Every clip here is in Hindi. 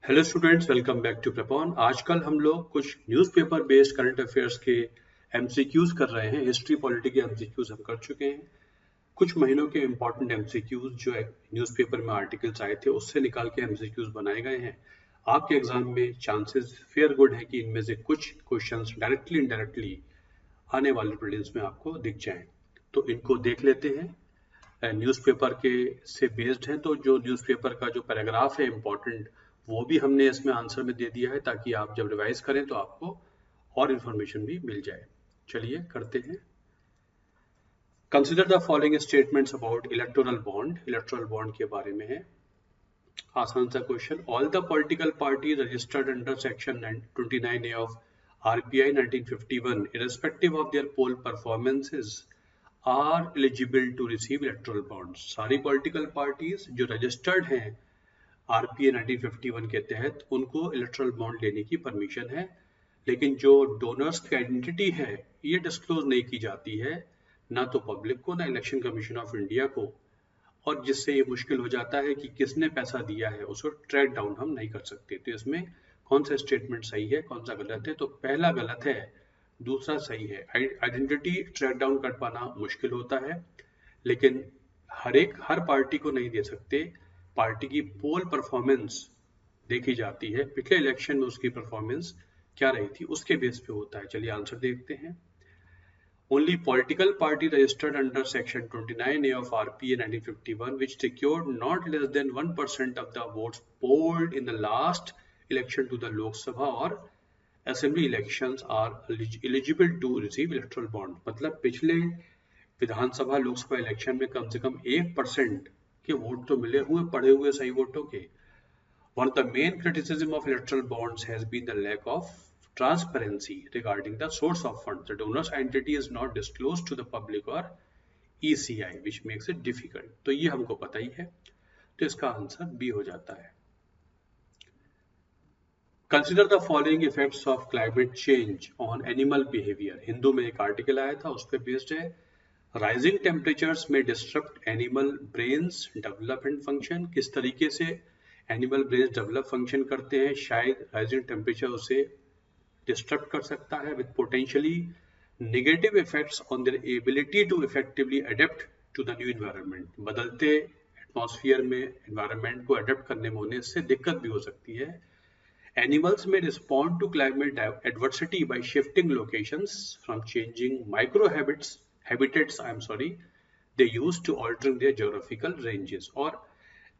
Hello students, welcome back to Prepon. आजकल हम लोग कुछ न्यूज़पेपर बेस्ड करंट अफेयर्स के एमसीक्यूज कर रहे हैं। हिस्ट्री पॉलिटी के एमसीक्यूज हम कर चुके हैं। कुछ महीनों के इंपॉर्टेंट एमसीक्यूज जो न्यूज़पेपर में आर्टिकल्स आए थे उससे निकाल के एमसीक्यूज बनाए गए हैं। आपके एग्जाम में चांसेस फेयर गुड है कि इनमें से कुछ क्वेश्चंस डायरेक्टली इनडायरेक्टली आने वाले प्रीलिम्स में आपको दिख जाएं। तो इनको देख लेते हैं। न्यूज़पेपर के से बेस्ड हैं, तो जो न्यूज़पेपर का जो पैराग्राफ है इम्पोर्टेंट वो भी हमने इसमें आंसर में दे दिया है, ताकि आप जब रिवाइज करें तो आपको और इन्फॉर्मेशन भी मिल जाए। चलिए करते हैं। Consider the following statements about electoral bond. Electoral bond के बारे में है। आसान सा question. All the political party registered under section 29A of RPI 1951 irrespective of their poll performances are eligible to receive electoral bonds. सारी पॉलिटिकल पार्टीज जो रजिस्टर्ड हैं आरपीए 1951 के तहत उनको इलेक्टोरल बॉन्ड लेने की परमिशन है, लेकिन जो डोनर्स की आइडेंटिटी है ये डिस्क्लोज नहीं की जाती है, ना तो पब्लिक को ना इलेक्शन कमीशन ऑफ इंडिया को, और जिससे ये मुश्किल हो जाता है कि किसने पैसा दिया है उसको ट्रैक डाउन हम नहीं कर सकते। तो इसमें कौन सा स्टेटमेंट सही है कौन सा गलत है? तो पहला गलत है, दूसरा सही है। आइडेंटिटी ट्रैक डाउन कर पाना मुश्किल होता है, लेकिन हर पार्टी को नहीं दे सकते। पार्टी की पोल परफॉर्मेंस देखी जाती है, पिछले इलेक्शन में उसकी परफॉर्मेंस क्या रही थी उसके बेस पे होता है। चलिए आंसर देखते हैं। Only political party registered under Section 29A of RPA 1951 which secured not less than 1% of the votes polled in the last election to the Lok Sabha or Assembly elections are eligible to receive electoral bond। मतलब पिछले विधानसभा लोकसभा इलेक्शन में कम से कम 1% के वोट तो मिले हुए पड़े हुए सही वोटों के। One of the main criticism of electoral bonds has been the lack of transparency regarding the source of funds. The donor's identity is not disclosed to the public or ECI, which makes it difficult. तो ये हमको पता ही है, तो इसका आंसर बी हो जाता है। Consider the following effects of climate change on animal behavior। Hindu में एक आर्टिकल आया था, उस पर बेस्ड है। Rising temperatures may disrupt animal brains development function। किस तरीके से एनिमल ब्रेन डेवलप फंक्शन करते हैं, शायद राइजिंग टेम्परेचर उसे डिस्टर्ब कर सकता है, with potentially negative effects on their ability to effectively adapt to the new environment. बदलते एटमॉस्फेयर में एनवायरनमेंट को अडेप्ट करने में उन्हें इससे दिक्कत भी हो सकती है। एनिमल्स में respond to climate adversity by shifting locations from changing micro habitats they use to altering their geographical ranges. और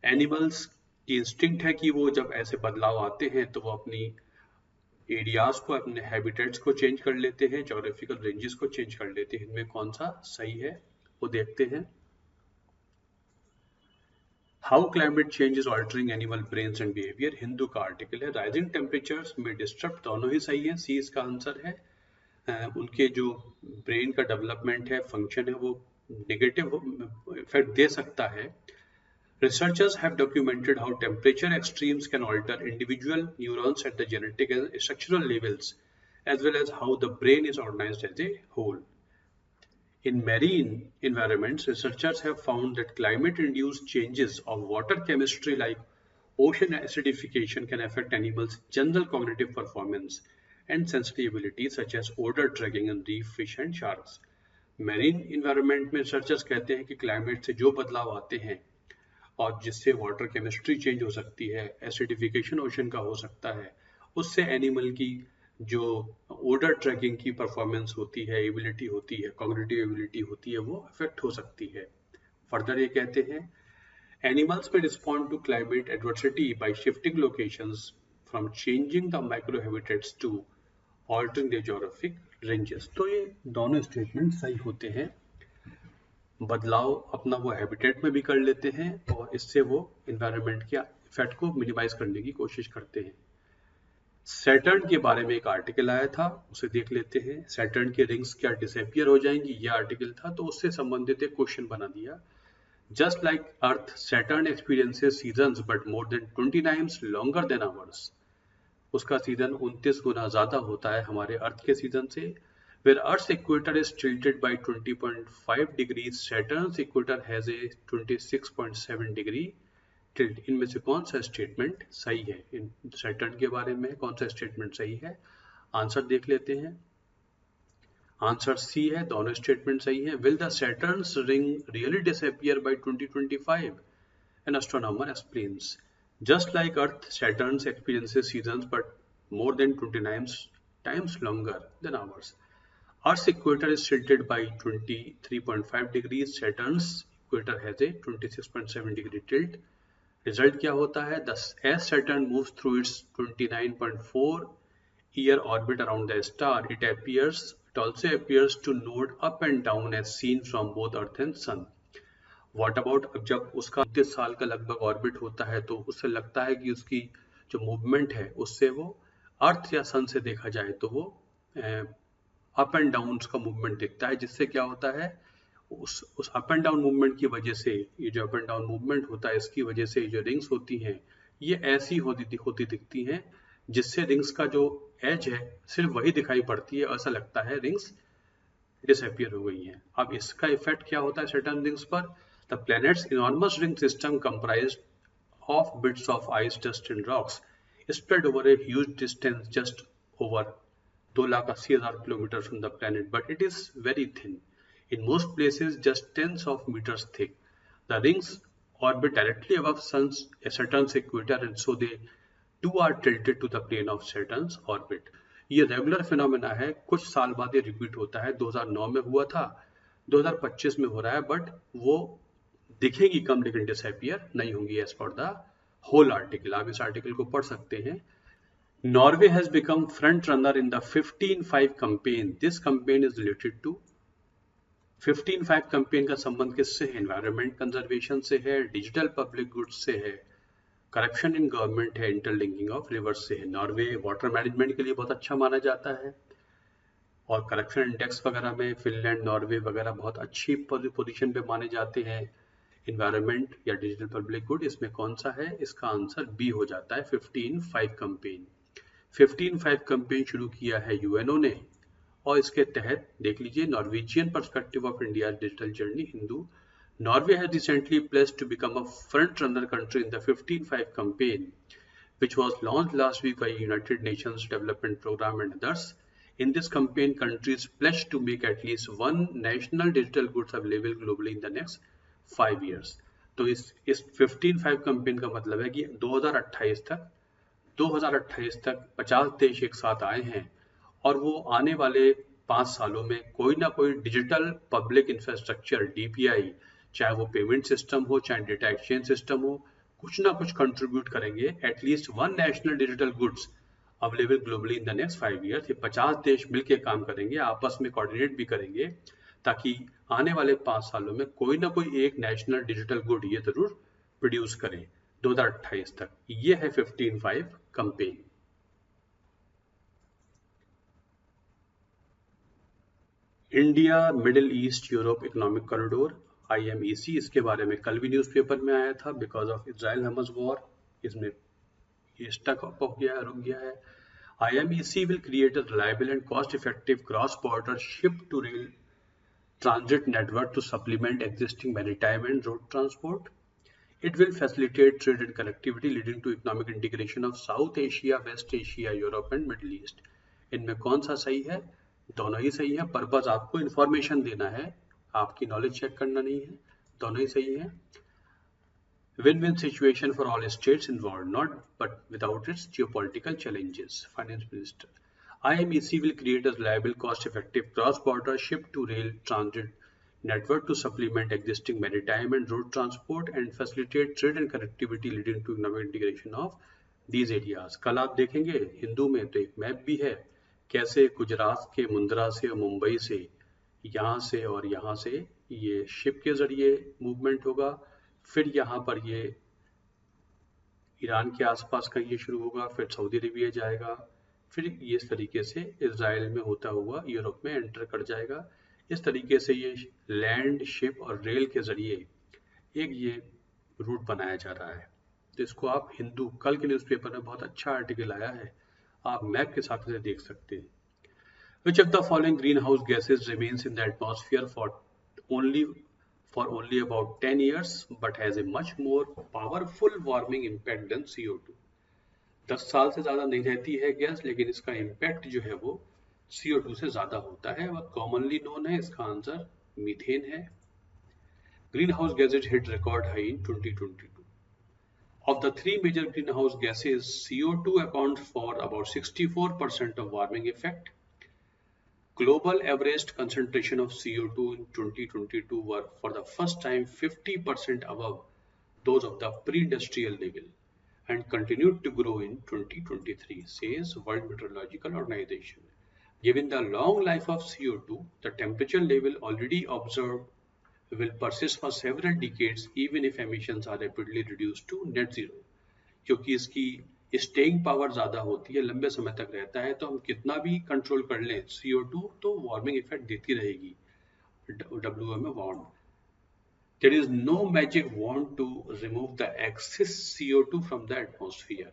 एनिमल्स की इंस्टिंक्ट है कि वो जब ऐसे बदलाव आते हैं तो वो अपनी एरियाज को, अपने हैबिटेट्स को चेंज कर लेते हैं, ज्योग्राफिकल रेंजेस को चेंज कर लेते हैं। इनमें कौन सा सही है वो देखते हैं। How climate change is altering animal brains and behaviour, Hindu का आर्टिकल है। राइजिंग टेम्परेचर्स में डिस्टर्ब, दोनों ही सही है, सी इसका आंसर है। उनके जो ब्रेन का डेवलपमेंट है, फंक्शन है, वो नेगेटिव इफेक्ट दे सकता है। Researchers have documented how temperature extremes can alter individual neurons at the genetic and structural levels, as well as how the brain is organized as a whole. In marine environments, researchers have found that climate-induced changes of water chemistry like ocean acidification can affect animals' general cognitive performance and sensitivity, such as odor tracking in reef fish and sharks. Marine environment में researchers कहते हैं कि climate से जो बदलाव आते हैं और जिससे वाटर केमिस्ट्री चेंज हो सकती है, एसिडिफिकेशन ओशन का हो सकता है, उससे एनिमल की जो ओडर ट्रैकिंग की परफॉर्मेंस होती है, एबिलिटी होती है, कॉग्निटिव एबिलिटी होती है, वो अफेक्ट हो सकती है। फर्दर ये कहते हैं एनिमल्स में respond to climate adversity by shifting locations from changing the micro habitats to altering the geographic ranges. तो ये दोनों स्टेटमेंट सही होते हैं। बदलाव अपना वो हैबिटेट में भी कर लेते हैं और इससे वो इन्वायरमेंट के इफेक्ट को मिनिमाइज करने की कोशिश करते हैं। सैटर्न के बारे में एक आर्टिकल आया था, उसे देख लेते हैं। सैटर्न की रिंग्स क्या डिसअपियर हो जाएंगी, ये आर्टिकल था, तो उससे संबंधित एक क्वेश्चन बना दिया। Just like earth, Saturn experiences seasons but more than 20 times longer than hours. उसका सीजन 29 गुना ज्यादा होता है हमारे अर्थ के सीजन से। Where Earth's equator is tilted by 20.5 degrees, Saturn's equator has a 26.7 degree tilt. इनमें से कौन सा स्टेटमेंट सही है? इन सैटर्न के बारे में कौन सा स्टेटमेंट सही है? आंसर देख लेते हैं। आंसर सी है, दोनों स्टेटमेंट सही है। Will the Saturn's ring really disappear by 2025? An astronomer explains. Just like Earth, Saturn experiences seasons but more than 29 times longer than ours. Earth's equator is tilted by 23.5 degrees. Saturn's equator has a 26.7 degree tilt. Result क्या होता है? As Saturn moves through its 29.4 year orbit around the star, it also appears to node up and down as seen from both Earth and Sun. What about अब जब उसका 30 साल का लगभग ऑर्बिट होता है तो उससे लगता है कि उसकी जो मूवमेंट है उससे वो अर्थ या सन से देखा जाए तो वो अप एंड डाउन उसका मूवमेंट दिखता है, जिससे क्या होता है उस अप एंड डाउन मूवमेंट की वजह से, ये जो अप एंड डाउन मूवमेंट होता है इसकी वजह से जो रिंग्स होती हैं ये ऐसी होती दिखती हैं जिससे रिंग्स का जो एज है सिर्फ वही दिखाई पड़ती है, ऐसा लगता है रिंग्स डिसअपियर हो गई हैं। अब इसका इफेक्ट क्या होता है सैटर्न रिंग्स पर? The planet's enormous ring system, comprised of bits of ice, dust, and rocks, is spread over a huge distance, just over 2,80,000 kilometers from the planet, but it is very thin. In most places, just tens of meters thick. The rings orbit directly above Saturn's equator, and so they too are tilted to the plane of Saturn's orbit. ये रेगुलर फिनोमेना है, कुछ साल बाद ये रिपीट होता है। 2009 में हुआ था, 2025 में हो रहा है, बट वो दिखेगी कम लेकिन डिसअपियर नहीं होंगी as per the whole article. आप इस आर्टिकल को पढ़ सकते हैं। Norway has become front runner in the 15-5 campaign. This campaign is related to 15-5 campaign का संबंध किससे है? एनवायरमेंट कंजर्वेशन से है, डिजिटल पब्लिक गुड्स से है, करप्शन इन गवर्नमेंट है, इंटरलिंकिंग ऑफ रिवर्स से है। नॉर्वे वाटर मैनेजमेंट के लिए बहुत अच्छा माना जाता है और करप्शन इंडेक्स वगैरह में फिनलैंड, नॉर्वे वगैरह बहुत अच्छी पोजीशन पे माने जाते हैं। इन्वायरमेंट या डिजिटल पब्लिक गुड, इसमें कौन सा है? इसका आंसर बी हो जाता है, 15-5 कैंपेन। 15-5 कैंपेन शुरू किया है यूएनओ ने और इसके तहत देख लीजिए Norwegian perspective of India digital journey Hindu. Norway has recently pledged to become a front-runner country in the 15-5 campaign, which was launched last week by United Nations Development Programme and others. In this campaign, countries pledged to make at least one national digital goods available globally in the next 5 years. तो इस 15-5 कैंपेन का मतलब है कि 2028 तक 50 देश एक साथ आए हैं और वो आने वाले 5 सालों में कोई ना कोई डिजिटल पब्लिक इंफ्रास्ट्रक्चर DPI, चाहे वो पेमेंट सिस्टम हो चाहे डेटा एक्सचेंज सिस्टम हो, कुछ ना कुछ कंट्रीब्यूट करेंगे। At least one national digital goods available globally in the next 5 years. ये 50 देश मिलकर काम करेंगे, आपस में कोऑर्डिनेट भी करेंगे ताकि आने वाले 5 सालों में कोई ना कोई एक नेशनल डिजिटल गुड ये जरूर प्रोड्यूस करें 2028 तक। ये है 15-5 campaign. India middle east Europe economic corridor IMEC, इसके बारे में कल भी न्यूज़पेपर में आया था। Because of Israel Hamas war इसमें ये स्टक अप हो गया, रुक गया है। IMEC will create a reliable and cost-effective cross-border ship-to-rail transit network to supplement existing maritime and road transport. It will facilitate trade and connectivity, leading to economic integration of South Asia, West Asia, Europe and Middle East. इनमें कौन सा सही है? दोनों ही सही है। पर्पस आपको इंफॉर्मेशन देना है, आपकी नॉलेज चेक करना नहीं है। दोनों ही सही है। Win-win situation for all states involved, not but without its geopolitical challenges. Finance Minister. IMEC will create a reliable, cost-effective cross-border ship-to-rail transit network to supplement existing maritime and road transport and facilitate trade and connectivity, leading to economic integration of these areas. कल आप देखेंगे हिंदू में तो एक मैप भी है कैसे गुजरात के मुंद्रा से और मुंबई से, यहाँ से और यहाँ से ये शिप के जरिए मूवमेंट होगा। फिर यहाँ पर ये ईरान के आसपास का ये शुरू होगा, फिर सऊदी अरेबिया जाएगा, फिर ये इस तरीके से इजराइल में होता हुआ यूरोप में एंटर कर जाएगा। इस तरीके से ये लैंड, शिप और रेल के जरिए एक ये रूट बनाया जा रहा है। तो इसको आप हिंदू कल के न्यूज़पेपर में बहुत अच्छा आर्टिकल आया है, आप मैप के साथ इसे देख सकते हैं। Which of the following greenhouse gases remains in the atmosphere for only for only about 10 years but has a much more powerful warming impact than CO2. 10 साल से ज़्यादा नहीं रहती है गैस, लेकिन इसका इम्पैक्ट जो है वो CO2 से ज़्यादा होता है। वह कॉमनली नोन है, इसका आंसर मीथेन है। Greenhouse gases hit record high in 2022. Of the three major greenhouse gases, CO2 accounts for about 64% of warming effect. Global average concentration of CO2 in 2022 were for the first time 50% above those of the pre-industrial level and continued to grow in 2023, says World Meteorological Organization. Given the long life of CO2, the temperature level already observed will persist for several decades even if emissions are rapidly reduced to net zero. क्योंकि इसकी स्टेइंग पावर ज़्यादा होती है, लंबे समय तक रहता है, तो हम कितना भी कंट्रोल कर लें CO2 तो वार्मिंग इफेक्ट देती रहेगी। WM में warm, there is no magic wand to remove the excess CO2 from the atmosphere.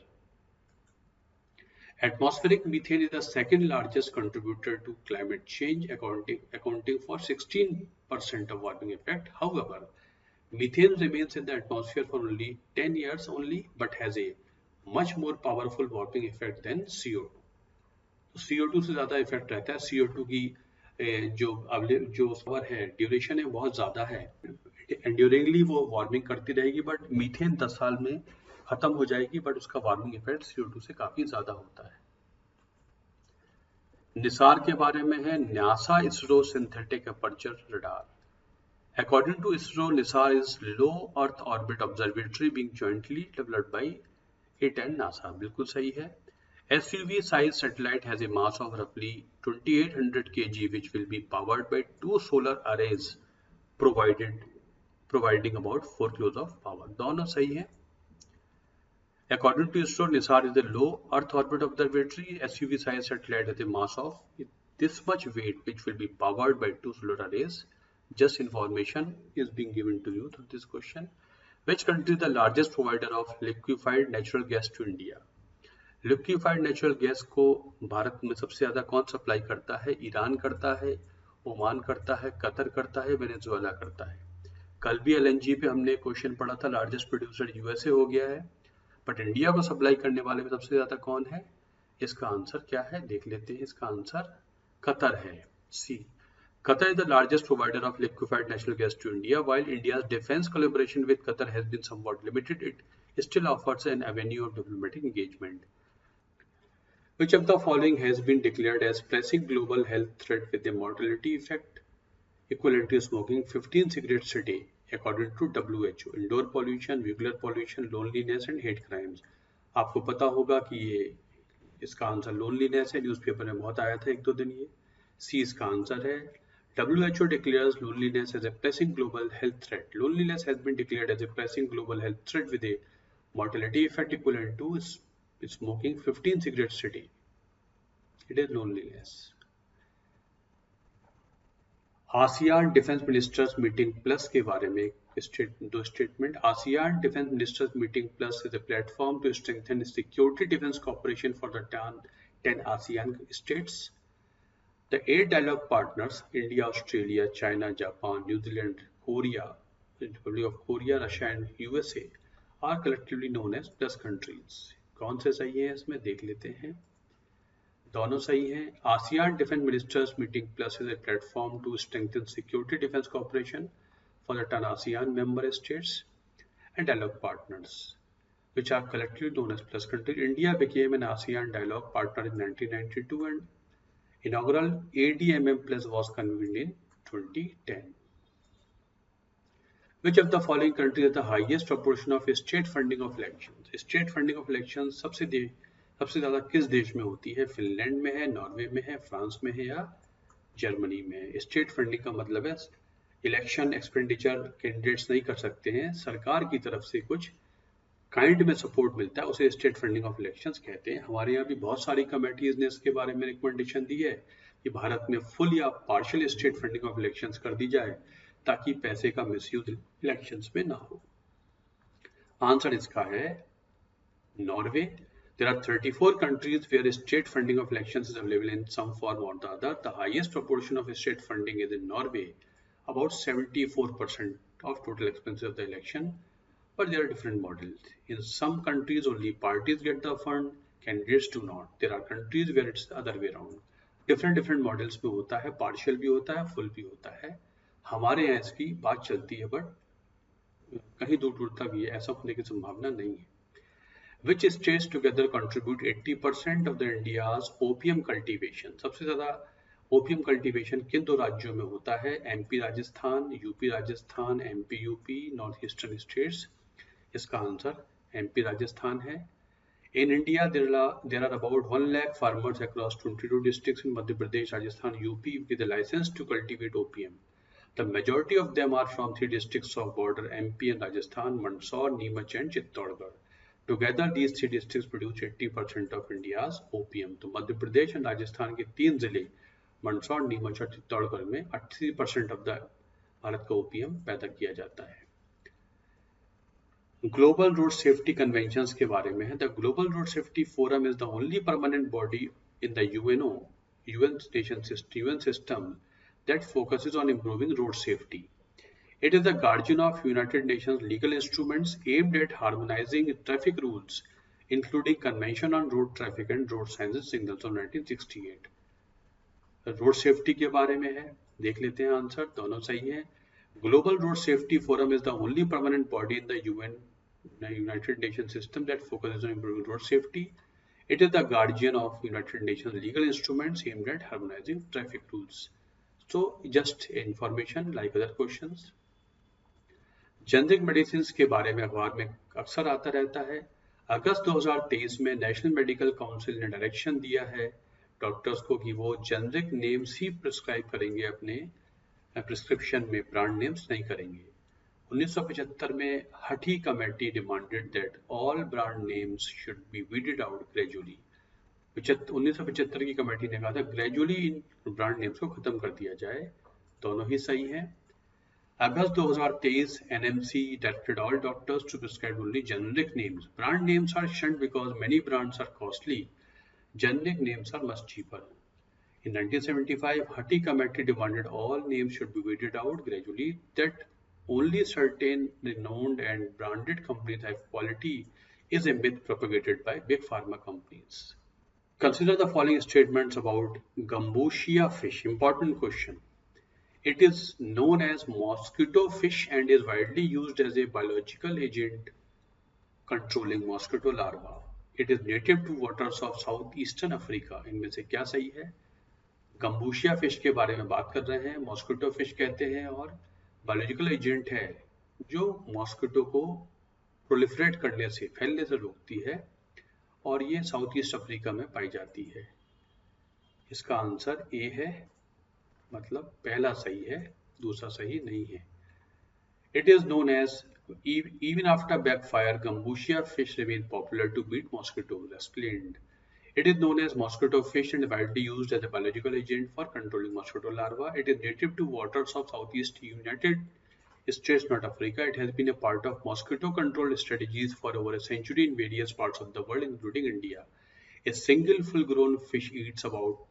Atmospheric methane is the second largest contributor to climate change, accounting for 16% of warming effect. However, methane remains in the atmosphere for only 10 years only, but has a much more powerful warming effect than CO2. तो CO2 से ज़्यादा इफेक्ट रहता है। CO2 की जो पावर है, ड्यूरेशन है, बहुत ज़्यादा है। एंड्यूरिंगली वो वार्मिंग करती रहेगी, बट मीथेन 10 साल में खत्म हो जाएगी, बट उसका वार्मिंग इफेक्ट CO2 से काफी ज्यादा होता है। निसार के बारे में है, NASA ISRO synthetic aperture radar. According to ISRO, NISAR is low Earth orbit observatory being jointly developed by it and NASA. बिल्कुल सही है। SUV size satellite has a mass of roughly 2800 kg, which will be powered by 2 solar arrays providing about 4 kilos of power. दोनों सही है। According to ISRO, NISAR is a low Earth orbit observatory. SUV size satellite has a mass of this much weight, which will be powered by 2 solar arrays. Just information is being given to you through this question. Which country is the largest provider of liquefied natural gas to India? Liquefied natural gas को भारत में सबसे ज्यादा कौन सप्लाई करता है? ईरान करता है, ओमान करता है, कतर करता है, वेनेजुएला करता है। कल भी LNG पे हमने क्वेश्चन पढ़ा था, लार्जेस्ट प्रोड्यूसर USA हो गया है, बट इंडिया को सप्लाई करने वाले में सबसे ज्यादा कौन है? इसका आंसर क्या है, देख लेते हैं। इसका आंसर कतर है, सी। Qatar is the largest provider of liquefied natural gas to India. While India's defense collaboration with Qatar has been somewhat limited, it still offers an avenue of diplomatic engagement. Which of the following has been declared as pressing global health threat with a mortality effect equivalent to smoking 15 cigarettes a day, according to WHO? Indoor pollution, vehicular pollution, loneliness and hate crimes. आपको पता होगा कि ये इसका आंसर लोनलीनेस है, न्यूज़पेपर में बहुत आया था एक दो दिन ये। सी इसका आंसर है। WHO declares loneliness as a pressing global health threat. Loneliness has been declared as a pressing global health threat with a mortality effect equivalent to smoking 15 cigarettes a day. It is loneliness. ASEAN Defense Ministers Meeting Plus के बारे में दो statement. ASEAN Defense Ministers Meeting Plus is a platform to strengthen security defense cooperation for the 10 ASEAN states. The 8 dialogue partners, India, Australia, China, Japan, New Zealand, Korea, Republic of Korea, Russia and USA, are collectively known as plus countries. कौन से सही है इसमें देख लेते हैं। दोनों सही हैं। ASEAN Defense Ministers Meeting Plus is a platform to strengthen security defense cooperation for the 10 ASEAN member states and dialogue partners, which are collectively known as plus countries. India became an ASEAN dialogue partner in 1992 and inaugural ADMM Plus was convened in 2010. Which of the following countries has the highest proportion of state funding of elections? State funding of elections सबसे ज़्यादा किस देश में होती है? फिनलैंड में है, नॉर्वे में है, फ्रांस में है या जर्मनी में है। स्टेट फंडिंग का मतलब है इलेक्शन एक्सपेंडिचर कैंडिडेट्स नहीं कर सकते हैं, सरकार की तरफ से कुछ काइंड में सपोर्ट मिलता है, उसे स्टेट फंडिंग ऑफ इलेक्शंस कहते हैं। हमारे यहाँ भी बहुत सारी कमेटीज ने इसके बारे में रिकमेंडेशन दी है कि भारत में फुल या partial state funding of elections कर दी जाए ताकि पैसे का मिसयूज इलेक्शंस में ना हो। आंसर इसका है Norway. There are 34 countries where state funding of elections is available in some form or the other. The highest proportion of state funding is in Norway, about 74%. of total expenses of the election, but there are different models. In some countries, only parties get the fund, candidates do not. There are countries where it's the other way around. different models में होता है, पार्शियल भी होता है, फुल भी होता है. हमारे यहाँ इसकी बात चलती है, बट कहीं दूर दूर तक ये ऐसा होने की संभावना नहीं है. Which states together contribute 80% of the India's opium cultivation? सबसे ज़्यादा ओपियम कल्टीवेशन किन दो राज्यों में होता है? MP Rajasthan, UP Rajasthan, MP UP, north eastern states. इसका आंसर एमपी राजस्थान है. In India, there are about 1 lakh farmers across 22 districts in Madhya Pradesh, Rajasthan, UP with a license to cultivate opium. The majority of them are from 3 districts of border MP and Rajasthan, Mandsaur, Neemuch and Chittorgarh. Together, these 3 districts produce 80% of India's opium. तो मध्य प्रदेश और राजस्थान के 3 जिले मंदसौर, नीमच और चित्तौड़गढ़ में 80% ऑफ द भारत का ओपियम पैदा किया जाता है. ग्लोबल रोड सेफ्टी कन्वेंशंस के बारे में है. The global road safety forum is the only permanent body in the UN system that focuses on improving road safety. It is the guardian of United Nations legal instruments aimed at harmonizing traffic rules, including Convention on Road Traffic and Road Signs and Signals of 1968. Road safety के बारे में है, देख लेते हैं आंसर, दोनों सही है. Global Road Safety Forum is the only permanent body in the United Nations system that focuses on improving road safety. It is the guardian of United Nations legal instruments aimed at harmonizing traffic rules. So, just information like other questions. Generic medicine के बारे में अखबार में अक्सर आता रहता है. अगस्त 2023 में नेशनल मेडिकल काउंसिल ने डायरेक्शन दिया है डॉक्टर्स को कि वो जेनरिक नेम्स ही प्रिस्क्राइब करेंगे, अपने प्रिस्क्रिप्शन में ब्रांड नेम्स नहीं करेंगे. 1975 में Hathi committee demanded that all brand names should be weeded out gradually. 1975 की कमेटी ने कहा था ग्रेजुअली इन ब्रांड नेम्स को खत्म कर दिया जाए. दोनों ही सही है. अगस्त 2023 NMC directed all doctors to prescribe only generic names. Brand names are shunned because many brands are costly. Generic names are much cheaper. In 1975, Hatti Committee demanded all names should be weeded out gradually, that only certain renowned and branded companies have quality is a myth propagated by big pharma companies. Consider the following statements about Gambusia fish. Important question. It is known as mosquito fish and is widely used as a biological agent controlling mosquito larvae. It is native to waters of southeastern Africa. इनमें से क्या सही है? गम्बूशिया फिश के बारे में बात कर रहे हैं, मॉस्किटो फिश कहते हैं और बायोलॉजिकल एजेंट है जो मॉस्किटो को प्रोलिफरेट करने से, फैलने से रोकती है और ये साउथ ईस्ट अफ्रीका में पाई जाती है. इसका आंसर ए है, मतलब पहला सही है, दूसरा सही नहीं है. It is known as even after backfire, Gambusia fish remain popular to beat mosquitoes. Explained. It is known as mosquito fish and widely used as a biological agent for controlling mosquito larvae. It is native to waters of Southeast United States, North Africa. It has been a part of mosquito control strategies for over a century in various parts of the world, including India. A single full-grown fish eats about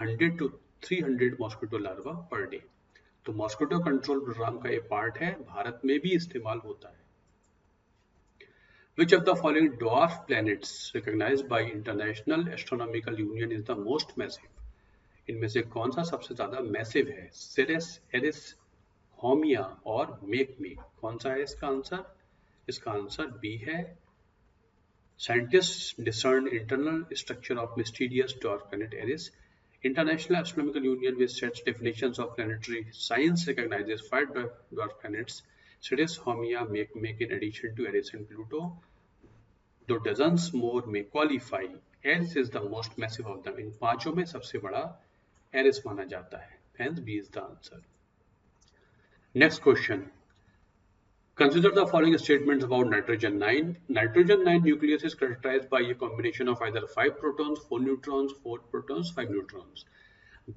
100 to 300 mosquito larvae per day. तो मॉस्किटो कंट्रोल प्रोग्राम का एक पार्ट है, भारत में भी इस्तेमाल होता है. Which of the following dwarf planets recognized by International Astronomical Union is the most massive? इनमें से कौन सा सबसे ज्यादा मैसिव है? सिरिस, एरिस, होमिया और मेकमे. कौन सा है इसका आंसर? इसका आंसर बी है. Scientists discern internal structure of mysterious dwarf planet Eris. International Astronomical Union, which sets definitions of planetary science, recognizes 5 dwarf planets: Sirius, Haumea, Makemake, in addition to Eris and Pluto. Though dozens more may qualify, Eris is the most massive of them. इन पांचों में सबसे बड़ा Eris माना जाता है. Hence, B is the answer. Next question. Consider the following statements about nitrogen 9. Nitrogen 9 nucleus is characterized by a combination of either 5 protons, 4 neutrons, 4 protons, 5 neutrons.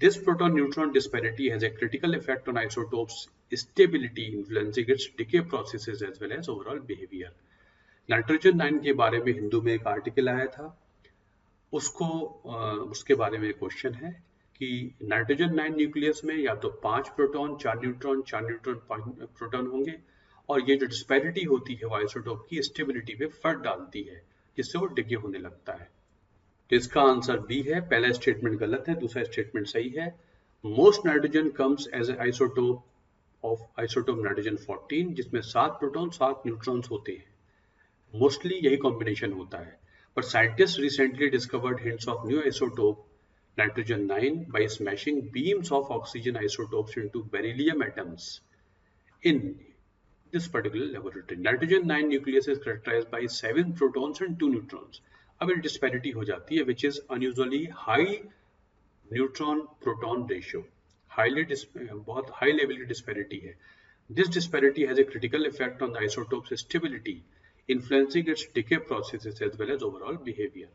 This proton-neutron disparity has a critical effect on isotopes stability, influencing its decay processes as well as overall behavior. Nitrogen 9 के बारे में हिंदू में एक आर्टिकल आया था, उसके बारे में क्वेश्चन है कि नाइट्रोजन 9 न्यूक्लियस में या तो 5 प्रोटॉन, 4 न्यूट्रॉन, 4 न्यूट्रॉन, 5 प्रोटॉन होंगे, और ये जो डिस्पैरिटी होती है वो आइसोटोप की स्टेबिलिटी पे फर्क डालती है, जिससे वो डिके होने लगता है। तो इसका आंसर बी है। पहला स्टेटमेंट गलत है, दूसरा स्टेटमेंट सही है। Most nitrogen comes as isotope of isotope nitrogen 14, जिसमें 7 प्रोटॉन 7 न्यूट्रॉन्स होते हैं। मोस्टली यही कॉम्बिनेशन होता है, but scientists recently discovered hints of new isotope nitrogen 9 by smashing beams of oxygen isotopes into beryllium atoms in this particular laboratory. Nitrogen 9 nucleus is characterized by 7 protons and 2 neutrons. अब ये disparity हो जाती है, which is unusually high neutron proton ratio. बहुत high level की disparity है. This disparity has a critical effect on the isotope's stability, influencing its decay processes as well as overall behavior.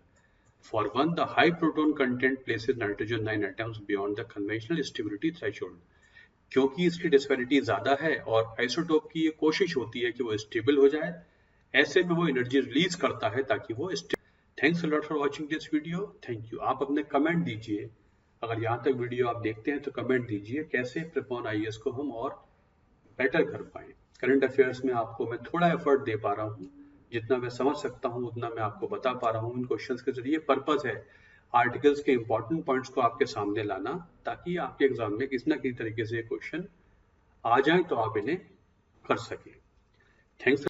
For one, the high proton content places nitrogen 9 atoms beyond the conventional stability threshold. क्योंकि इसकी डिस्पैरिटी ज्यादा है और आइसोटोप की ये कोशिश होती है कि वो स्टेबल हो जाए, ऐसे में वो एनर्जी रिलीज करता है ताकि वो thanks a lot for watching this video. Thank you. आप अपने कमेंट दीजिए, अगर यहाँ तक वीडियो आप देखते हैं तो कमेंट दीजिए कैसे प्रिपॉन आईएएस को हम और बेटर कर पाए। करंट अफेयर्स में आपको मैं थोड़ा एफर्ट दे पा रहा हूँ, जितना मैं समझ सकता हूँ उतना मैं आपको बता पा रहा हूँ इन क्वेश्चंस के जरिए। पर्पस है आर्टिकल्स के इंपॉर्टेंट पॉइंट्स को आपके सामने लाना, ताकि आपके एग्जाम में किसी ना किसी तरीके से क्वेश्चन आ जाए तो आप इन्हें कर सकें। थैंक्स।